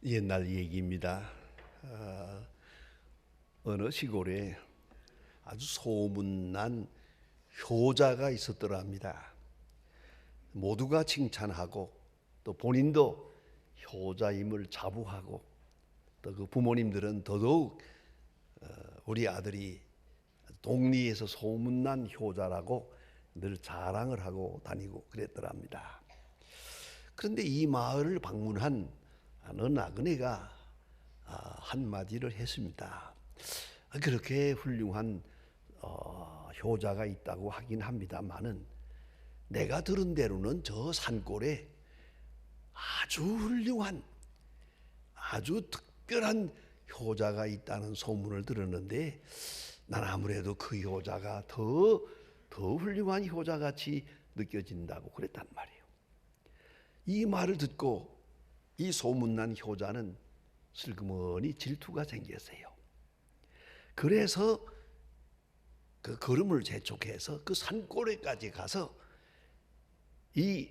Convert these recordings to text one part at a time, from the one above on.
옛날 얘기입니다. 어느 시골에 아주 소문난 효자가 있었더랍니다. 모두가 칭찬하고 또 본인도 효자임을 자부하고 또 그 부모님들은 더더욱 우리 아들이 동리에서 소문난 효자라고 늘 자랑을 하고 다니고 그랬더랍니다. 그런데 이 마을을 방문한 어느 나그네가 한마디를 했습니다. 그렇게 훌륭한 효자가 있다고 하긴 합니다만은 내가 들은 대로는 저 산골에 아주 훌륭한 아주 특별한 효자가 있다는 소문을 들었는데 난 아무래도 그 효자가 더 훌륭한 효자같이 느껴진다고 그랬단 말이에요. 이 말을 듣고 이 소문난 효자는 슬그머니 질투가 생겼어요. 그래서 그 걸음을 재촉해서 그 산골에까지 가서 이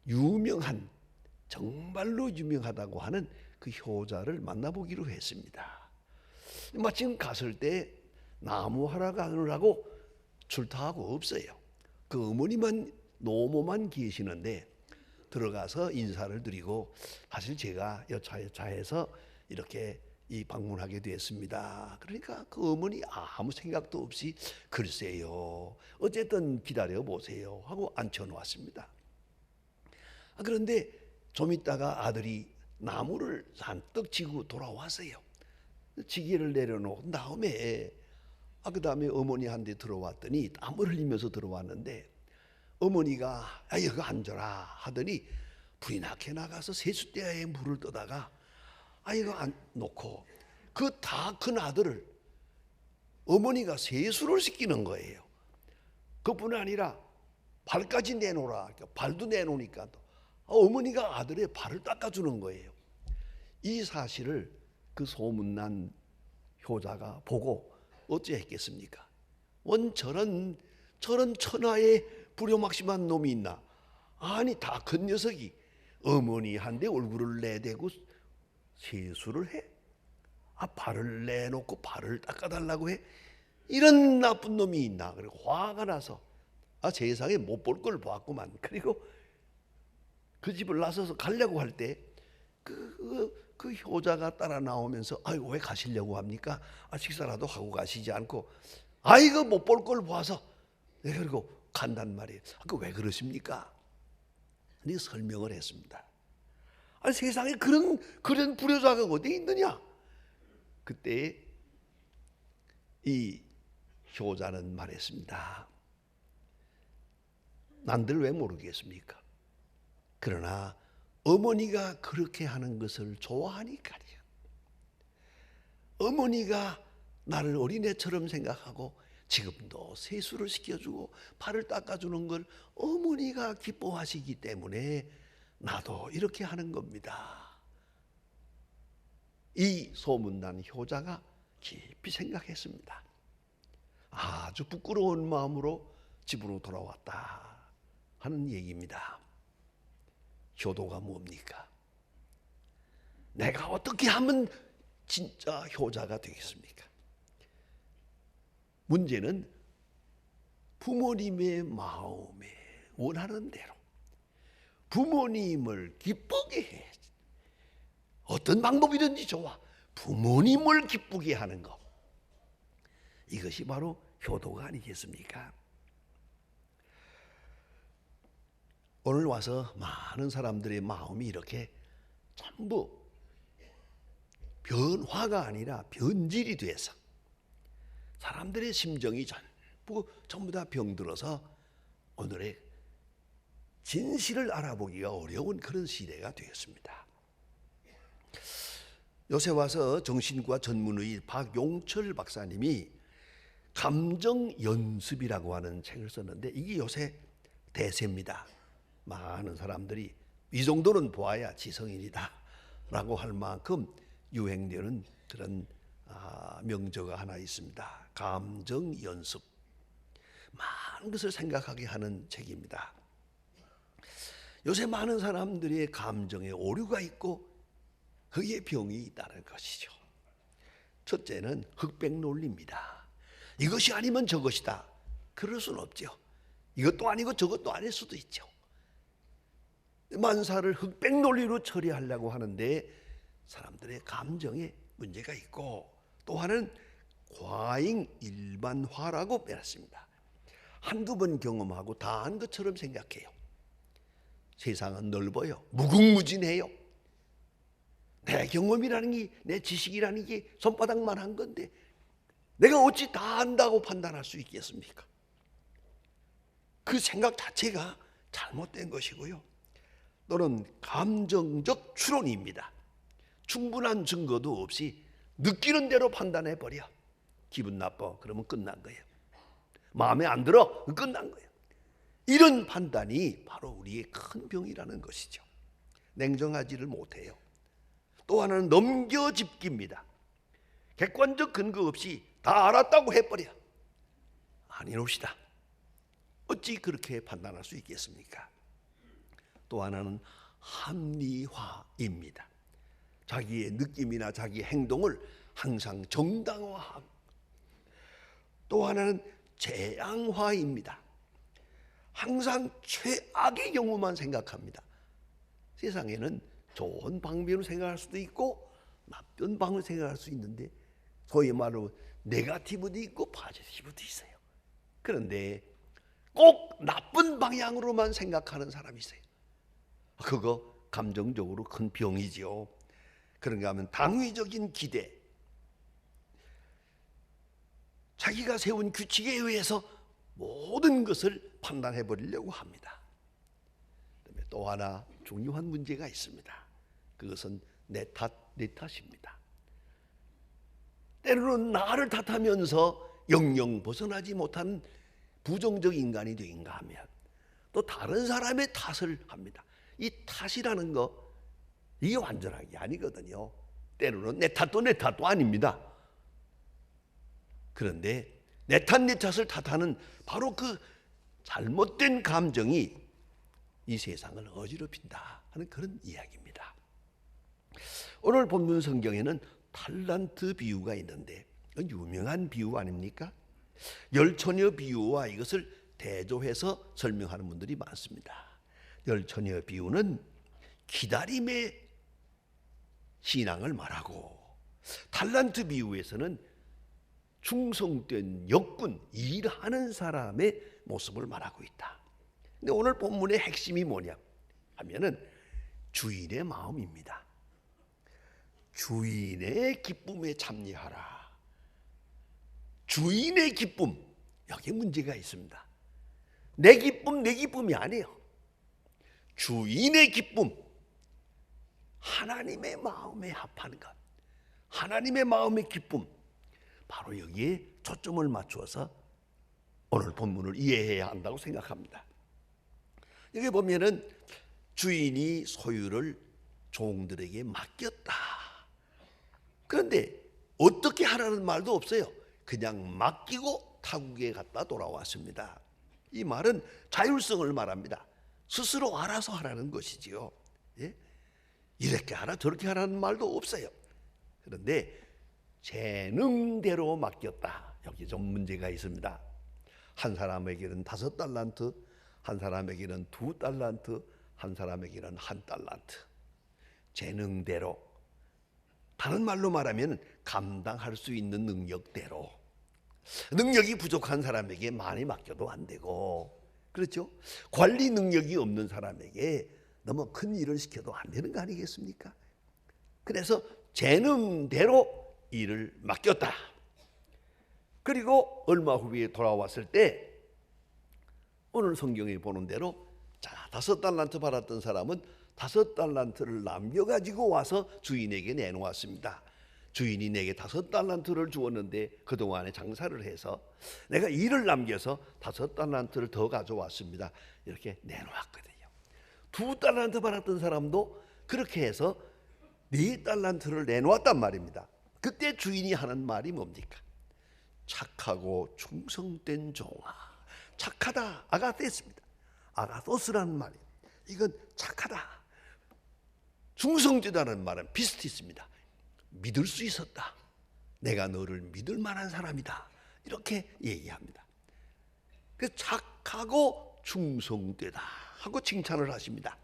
유명한 정말로 유명하다고 하는 그 효자를 만나보기로 했습니다. 마침 갔을 때 나무 하러 가느라고 출타하고 없어요. 그 어머니만 노모만 계시는데 들어가서 인사를 드리고 사실 제가 여차여차해서 이렇게 방문하게 됐습니다. 그러니까 그 어머니 아무 생각도 없이 글쎄요 어쨌든 기다려 보세요 하고 앉혀놓았습니다. 그런데 좀 있다가 아들이 나무를 잔뜩 지고 돌아왔어요. 지게를 내려놓은 다음에 그 다음에 어머니한테 들어왔더니 땀을 흘리면서 들어왔는데 어머니가 여기 앉아라 하더니 불이 나게 나가서 세숫대야에 물을 떠다가 이거 안 놓고 그 다 큰 아들을 어머니가 세수를 시키는 거예요. 그뿐 아니라 발까지 내놓으라. 발도 내놓으니까 또 어머니가 아들의 발을 닦아주는 거예요. 이 사실을 그 소문난 효자가 보고 어찌 했겠습니까? 원 저런 천하의 불효막심한 놈이 있나? 아니 다 큰 녀석이 어머니한테 얼굴을 내대고 세수를 해? 발을 내놓고 발을 닦아달라고 해? 이런 나쁜 놈이 있나? 그리고 화가 나서 세상에 못 볼 걸 봤구만. 그리고 그 집을 나서서 가려고 할 때 그 효자가 따라 나오면서 왜 가시려고 합니까? 식사라도 하고 가시지 않고 이거 못 볼 걸 봐서 그리고 간단 말이에요. 왜 그러십니까? 네 설명을 했습니다. 세상에 그런 불효자가 어디 있느냐? 그때 이 효자는 말했습니다. 난들 왜 모르겠습니까? 그러나 어머니가 그렇게 하는 것을 좋아하니까요. 어머니가 나를 어린애처럼 생각하고 지금도 세수를 시켜주고 발을 닦아주는 걸 어머니가 기뻐하시기 때문에 나도 이렇게 하는 겁니다. 이 소문난 효자가 깊이 생각했습니다. 아주 부끄러운 마음으로 집으로 돌아왔다 하는 얘기입니다. 효도가 뭡니까? 내가 어떻게 하면 진짜 효자가 되겠습니까? 문제는 부모님의 마음에 원하는 대로 부모님을 기쁘게 해. 어떤 방법이든지 좋아. 부모님을 기쁘게 하는 것. 이것이 바로 효도가 아니겠습니까? 오늘 와서 많은 사람들의 마음이 이렇게 전부 변화가 아니라 변질이 돼서 사람들의 심정이 전부 다 병들어서 오늘의 진실을 알아보기가 어려운 그런 시대가 되었습니다. 요새 와서 정신과 전문의 박용철 박사님이 감정연습이라고 하는 책을 썼는데 이게 요새 대세입니다. 많은 사람들이 이 정도는 보아야 지성인이다 라고 할 만큼 유행되는 그런 명저가 하나 있습니다. 감정연습. 많은 것을 생각하게 하는 책입니다. 요새 많은 사람들의 감정에 오류가 있고 거기에 병이 있다는 것이죠. 첫째는 흑백 논리입니다. 이것이 아니면 저것이다. 그럴 수는 없죠. 이것도 아니고 저것도 아닐 수도 있죠. 만사를 흑백 논리로 처리하려고 하는데 사람들의 감정에 문제가 있고, 또 하나는 과잉 일반화라고 빼놨습니다. 한두 번 경험하고 다 한 것처럼 생각해요. 세상은 넓어요. 무궁무진해요. 내 경험이라는 게, 내 지식이라는 게 손바닥만 한 건데 내가 어찌 다 안다고 판단할 수 있겠습니까? 그 생각 자체가 잘못된 것이고요. 또는 감정적 추론입니다. 충분한 증거도 없이 느끼는 대로 판단해버려. 기분 나빠, 그러면 끝난 거예요. 마음에 안 들어, 끝난 거예요. 이런 판단이 바로 우리의 큰 병이라는 것이죠. 냉정하지를 못해요. 또 하나는 넘겨짚기입니다. 객관적 근거 없이 다 알았다고 해버려. 아니옵시다. 어찌 그렇게 판단할 수 있겠습니까? 또 하나는 합리화입니다. 자기의 느낌이나 자기의 행동을 항상 정당화하고, 또 하나는 재앙화입니다. 항상 최악의 경우만 생각합니다. 세상에는 좋은 방면으로 생각할 수도 있고 나쁜 방면으로 생각할 수 있는데, 소위 말로 네거티브도 있고 포지티브도 있어요. 그런데 꼭 나쁜 방향으로만 생각하는 사람이 있어요. 그거 감정적으로 큰 병이죠. 그런가 하면 당위적인 기대, 자기가 세운 규칙에 의해서 모든 것을 판단해 버리려고 합니다. 그다음에 또 하나 중요한 문제가 있습니다. 그것은 내 탓입니다. 때로는 나를 탓하면서 영영 벗어나지 못한 부정적 인간이 되는가 하면 또 다른 사람의 탓을 합니다. 이 탓이라는 거, 이게 완전한 게 아니거든요. 때로는 내 탓도 아닙니다. 그런데 내 탓을 탓하는 바로 그 잘못된 감정이 이 세상을 어지럽힌다 하는 그런 이야기입니다. 오늘 본문 성경에는 탈란트 비유가 있는데 유명한 비유 아닙니까? 열처녀 비유와 이것을 대조해서 설명하는 분들이 많습니다. 열처녀 비유는 기다림의 신앙을 말하고, 탈란트 비유에서는 충성된 역군, 일하는 사람의 모습을 말하고 있다. 근데 오늘 본문의 핵심이 뭐냐 하면은 주인의 마음입니다. 주인의 기쁨에 참여하라. 주인의 기쁨, 여기에 문제가 있습니다. 내 기쁨이 아니에요. 주인의 기쁨, 하나님의 마음에 합하는 것, 하나님의 마음의 기쁨, 바로 여기에 초점을 맞추어서 오늘 본문을 이해해야 한다고 생각합니다. 여기 보면은 주인이 소유를 종들에게 맡겼다. 그런데 어떻게 하라는 말도 없어요. 그냥 맡기고 타국에 갔다 돌아왔습니다. 이 말은 자율성을 말합니다. 스스로 알아서 하라는 것이지요. 예? 이렇게 하라 저렇게 하라는 말도 없어요. 그런데 재능대로 맡겼다. 여기 좀 문제가 있습니다. 한 사람에게는 5달란트, 한 사람에게는 2달란트, 한 사람에게는 1달란트. 재능대로, 다른 말로 말하면 감당할 수 있는 능력대로. 능력이 부족한 사람에게 많이 맡겨도 안 되고, 그렇죠? 관리 능력이 없는 사람에게 너무 큰 일을 시켜도 안 되는 거 아니겠습니까? 그래서 재능대로 일을 맡겼다. 그리고 얼마 후에 돌아왔을 때 오늘 성경에 보는 대로, 자, 5달란트 받았던 사람은 5달란트를 남겨가지고 와서 주인에게 내놓았습니다. 주인이 내게 5달란트를 주었는데 그동안에 장사를 해서 내가 일을 남겨서 5달란트를 더 가져왔습니다. 이렇게 내놓았거든요. 2달란트 받았던 사람도 그렇게 해서 4달란트를 내놓았단 말입니다. 그때 주인이 하는 말이 뭡니까? 착하고 충성된 종아. 착하다, 아가테스입니다. 아가토스라는 말이에요. 이건 착하다. 충성되다는 말은 비슷했습니다. 믿을 수 있었다. 내가 너를 믿을 만한 사람이다. 이렇게 얘기합니다. 그 착하고 충성되다 하고 칭찬을 하십니다.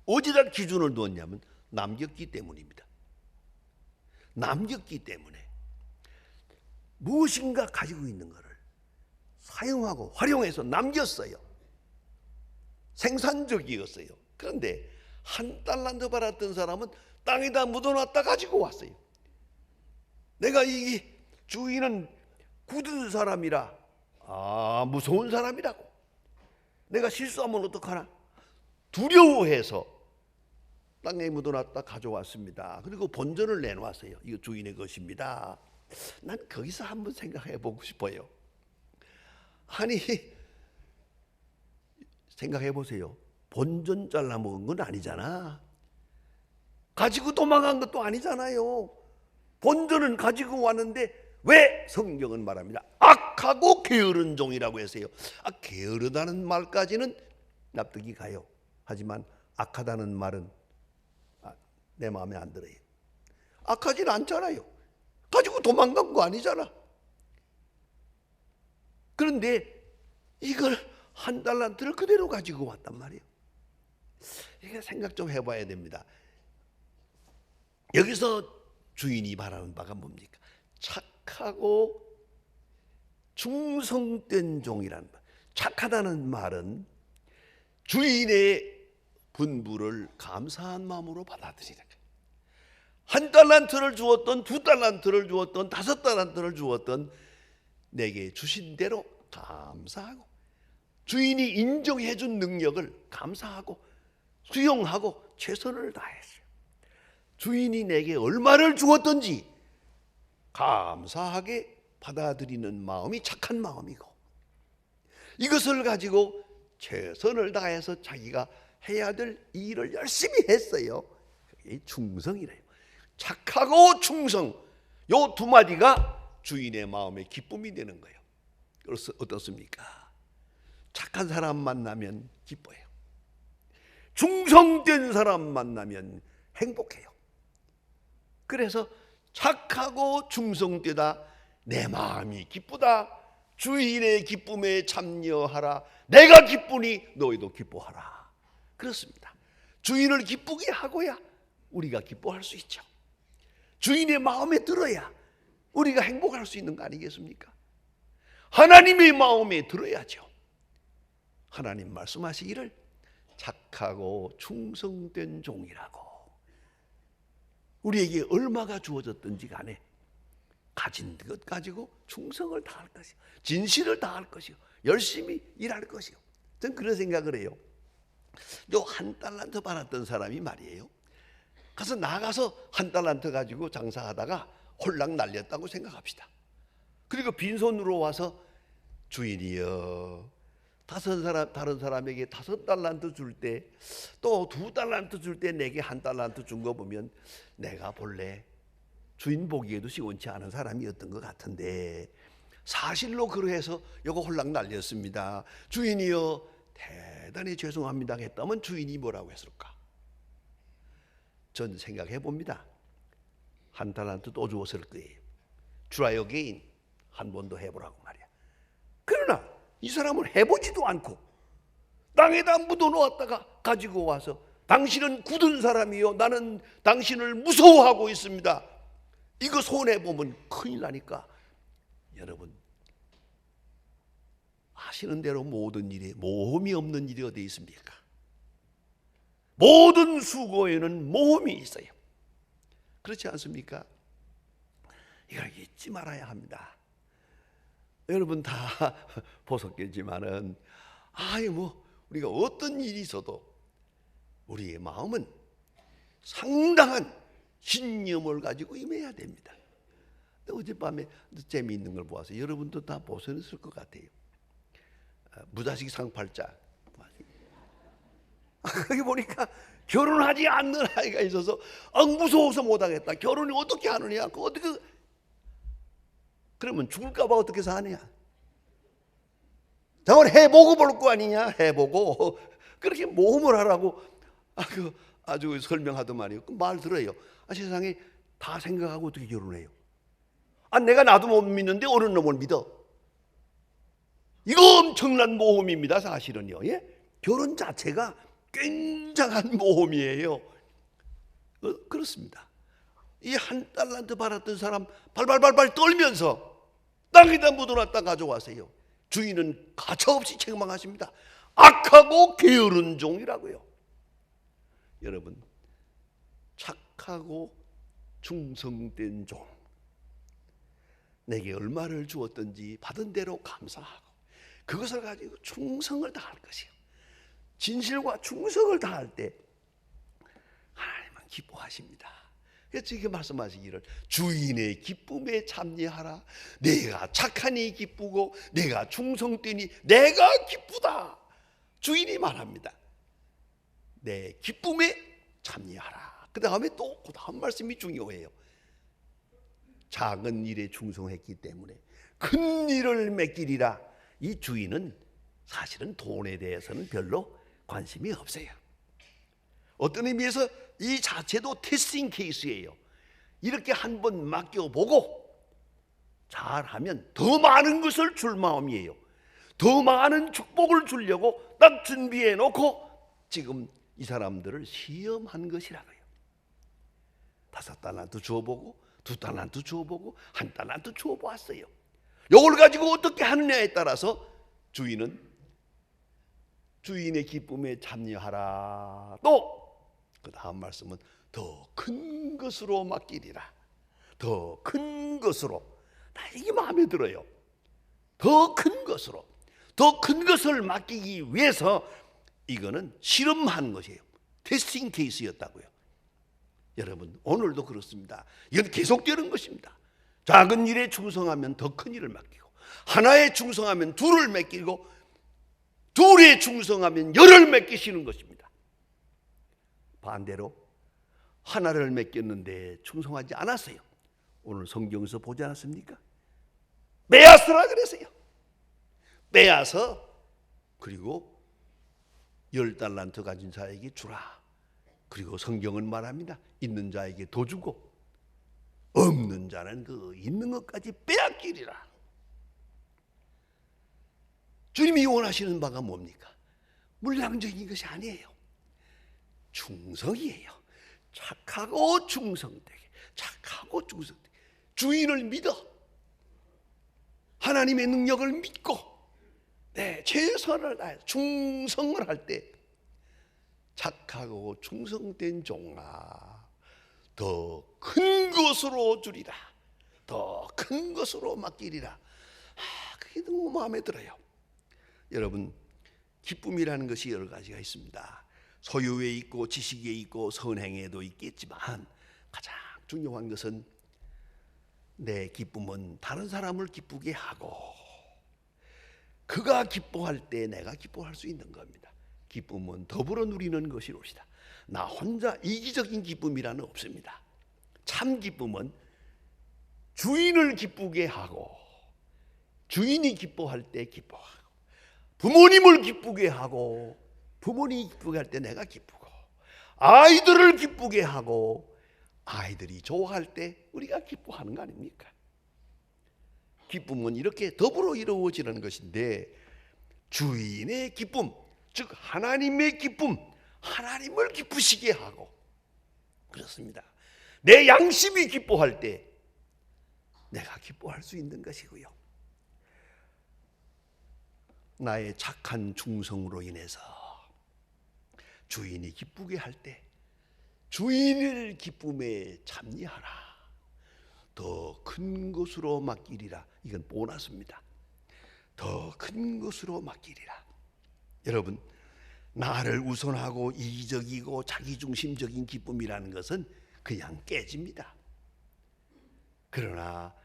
어디다 기준을 두었냐면 남겼기 때문입니다. 남겼기 때문에 무엇인가 가지고 있는 것을 사용하고 활용해서 남겼어요. 생산적이었어요. 그런데 한 달란트 받았던 사람은 땅에다 묻어놨다 가지고 왔어요. 내가 이 주인은 굳은 사람이라 무서운 사람이라고, 내가 실수하면 어떡하나 두려워해서 땅에 묻어놨다 가져왔습니다. 그리고 본전을 내놓았어요. 이거 주인의 것입니다. 난 거기서 한번 생각해 보고 싶어요. 아니, 생각해 보세요. 본전 잘라 먹은 건 아니잖아. 가지고 도망간 것도 아니잖아요. 본전은 가지고 왔는데 왜 성경은 말합니다. 악하고 게으른 종이라고 했어요. 게으르다는 말까지는 납득이 가요. 하지만 악하다는 말은 내 마음에 안 들어요. 악하진 않잖아요. 가지고 도망간 거 아니잖아. 그런데 이걸 한 달란트를 그대로 가지고 왔단 말이에요. 이게 생각 좀 해봐야 됩니다. 여기서 주인이 바라는 바가 뭡니까? 착하고 충성된 종이라는 말. 착하다는 말은 주인의 분부를 감사한 마음으로 받아들이라. 한 달란트를 주었던, 두 달란트를 주었던, 다섯 달란트를 주었던 내게 주신 대로 감사하고, 주인이 인정해 준 능력을 감사하고 수용하고 최선을 다했어요. 주인이 내게 얼마를 주었든지 감사하게 받아들이는 마음이 착한 마음이고, 이것을 가지고 최선을 다해서 자기가 해야 될 일을 열심히 했어요. 그게 충성이래요. 착하고 충성, 요 두 마디가 주인의 마음에 기쁨이 되는 거예요. 그래서 어떻습니까? 착한 사람 만나면 기뻐요. 충성된 사람 만나면 행복해요. 그래서 착하고 충성되다, 내 마음이 기쁘다, 주인의 기쁨에 참여하라, 내가 기쁘니 너희도 기뻐하라. 그렇습니다. 주인을 기쁘게 하고야 우리가 기뻐할 수 있죠. 주인의 마음에 들어야 우리가 행복할 수 있는 거 아니겠습니까? 하나님의 마음에 들어야죠. 하나님 말씀하시기를 착하고 충성된 종이라고. 우리에게 얼마가 주어졌든지 간에 가진 것 가지고 충성을 다할 것이요, 진실을 다할 것이요, 열심히 일할 것이요. 저는 그런 생각을 해요. 요 한 달란트 받았던 사람이 말이에요, 가서 나가서 한 달란트 가지고 장사하다가 홀랑 날렸다고 생각합시다. 그리고 빈손으로 와서 주인이여, 다른 사람에게 5달란트 줄 때, 또 2달란트 줄 때 내게 1달란트 준 거 보면 내가 본래 주인 보기에도 시원치 않은 사람이었던 것 같은데 사실로 그러해서 요거 홀랑 날렸습니다. 주인이여 대단히 죄송합니다 했다면 주인이 뭐라고 했을까? 전 생각해 봅니다. 1달란트 또 주었을 거예요. Try again, 한 번 더 해보라고 말이야. 그러나 이 사람은 해보지도 않고 땅에다 묻어놓았다가 가지고 와서 당신은 굳은 사람이요, 나는 당신을 무서워하고 있습니다. 이거 손해보면 큰일 나니까. 여러분 아시는 대로 모든 일에 모험이 없는 일이 어디 있습니까? 모든 수고에는 모험이 있어요. 그렇지 않습니까? 이걸 잊지 말아야 합니다. 여러분 다 보셨겠지만은 우리가 어떤 일이 있어도 우리의 마음은 상당한 신념을 가지고 임해야 됩니다. 어젯밤에 재미있는 걸 보아서 여러분도 다 보셨을 것 같아요. 무자식 상팔자. 거기 보니까 결혼하지 않는 아이가 있어서 무서워서 못하겠다. 결혼을 어떻게 하느냐? 그러면 죽을까봐 어떻게 사느냐? 저걸 해보고 볼 거 아니냐? 해보고 그렇게 모험을 하라고 아주 설명하더만요. 그 말 들어요. 세상에 다 생각하고 어떻게 결혼해요? 내가 나도 못 믿는데 어느 놈을 믿어? 이거 엄청난 모험입니다, 사실은요. 예? 결혼 자체가 굉장한 모험이에요. 그렇습니다. 이 한 달란트 받았던 사람 발발발발 떨면서 땅에다 묻어놨다 가져와세요. 주인은 가차없이 책망하십니다. 악하고 게으른 종이라고요. 여러분, 착하고 충성된 종, 내게 얼마를 주었든지 받은 대로 감사하고 그것을 가지고 충성을 다할 것이요. 진실과 충성을 다할 때 하나님은 기뻐하십니다. 그래서 이렇게 말씀하시기를 주인의 기쁨에 참여하라. 내가 착하니 기쁘고 내가 충성되니 내가 기쁘다. 주인이 말합니다. 내 기쁨에 참여하라. 그 다음에 또 그 다음 말씀이 중요해요. 작은 일에 충성했기 때문에 큰 일을 맡기리라. 이 주인은 사실은 돈에 대해서는 별로 관심이 없어요. 어떤 의미에서 이 자체도 테스팅 케이스예요. 이렇게 한번 맡겨보고 잘하면 더 많은 것을 줄 마음이에요. 더 많은 축복을 주려고 딱 준비해 놓고 지금 이 사람들을 시험한 것이라고요. 5달란트 주어보고 2달란트 주어보고 1달란트 주어보았어요. 이걸 가지고 어떻게 하느냐에 따라서 주인은 주인의 기쁨에 참여하라. 또 그 다음 말씀은 더 큰 것으로 맡기리라. 더 큰 것으로. 나 이게 마음에 들어요. 더 큰 것으로. 더 큰 것을 맡기기 위해서 이거는 실험한 것이에요. 테스팅 케이스였다고요. 여러분, 오늘도 그렇습니다. 이건 계속되는 것입니다. 작은 일에 충성하면 더 큰 일을 맡기고, 하나에 충성하면 둘을 맡기고, 둘에 충성하면 열을 맡기시는 것입니다. 반대로 하나를 맡겼는데 충성하지 않았어요. 오늘 성경에서 보지 않았습니까? 빼앗으라 그랬어요. 빼앗어 그리고 10달란트 가진 자에게 주라. 그리고 성경은 말합니다. 있는 자에게 더 주고 없는 자는 그 있는 것까지 빼앗기리라. 주님이 원하시는 바가 뭡니까? 물량적인 것이 아니에요. 충성이에요. 착하고 충성되게, 착하고 충성되게 주인을 믿어 하나님의 능력을 믿고 최선을 다해 충성을 할 때 착하고 충성된 종아, 더 큰 것으로 주리라. 더 큰 것으로 맡기리라. 그게 너무 마음에 들어요. 여러분, 기쁨이라는 것이 여러 가지가 있습니다. 소유에 있고 지식에 있고 선행에도 있겠지만 가장 중요한 것은 내 기쁨은 다른 사람을 기쁘게 하고 그가 기뻐할 때 내가 기뻐할 수 있는 겁니다. 기쁨은 더불어 누리는 것이로시다. 나 혼자 이기적인 기쁨이라는 없습니다. 참 기쁨은 주인을 기쁘게 하고 주인이 기뻐할 때 기뻐하고 부모님을 기쁘게 하고 부모님이 기쁘게 할 때 내가 기쁘고 아이들을 기쁘게 하고 아이들이 좋아할 때 우리가 기뻐하는 거 아닙니까? 기쁨은 이렇게 더불어 이루어지는 것인데 주인의 기쁨, 즉 하나님의 기쁨, 하나님을 기쁘시게 하고 그렇습니다. 내 양심이 기뻐할 때 내가 기뻐할 수 있는 것이고요. 나의 착한 충성으로 인해서 주인이 기쁘게 할 때 주인을 기쁨에 참여하라. 더 큰 것으로 맡기리라. 이건 보너스입니다. 더 큰 것으로 맡기리라. 여러분, 나를 우선하고 이기적이고 자기중심적인 기쁨이라는 것은 그냥 깨집니다. 그러나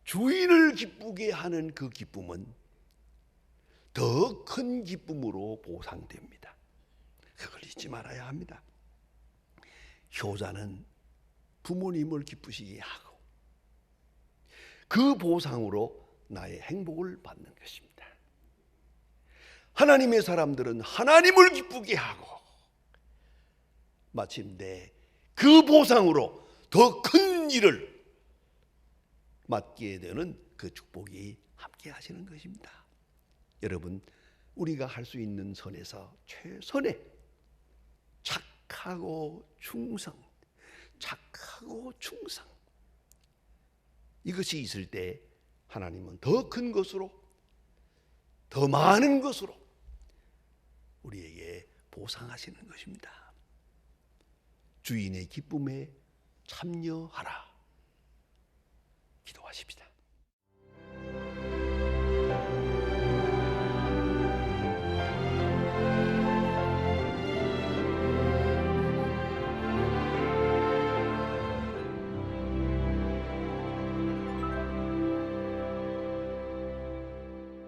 주인을 기쁘게 하는 그 기쁨은 더 큰 기쁨으로 보상됩니다. 그걸 잊지 말아야 합니다. 효자는 부모님을 기쁘시게 하고 그 보상으로 나의 행복을 받는 것입니다. 하나님의 사람들은 하나님을 기쁘게 하고 마침내 그 보상으로 더 큰 일을 맡게 되는 그 축복이 함께 하시는 것입니다. 여러분, 우리가 할 수 있는 선에서 최선의 착하고 충성, 이것이 있을 때 하나님은 더 큰 것으로, 더 많은 것으로 우리에게 보상하시는 것입니다. 주인의 기쁨에 참여하라. 기도하십시다.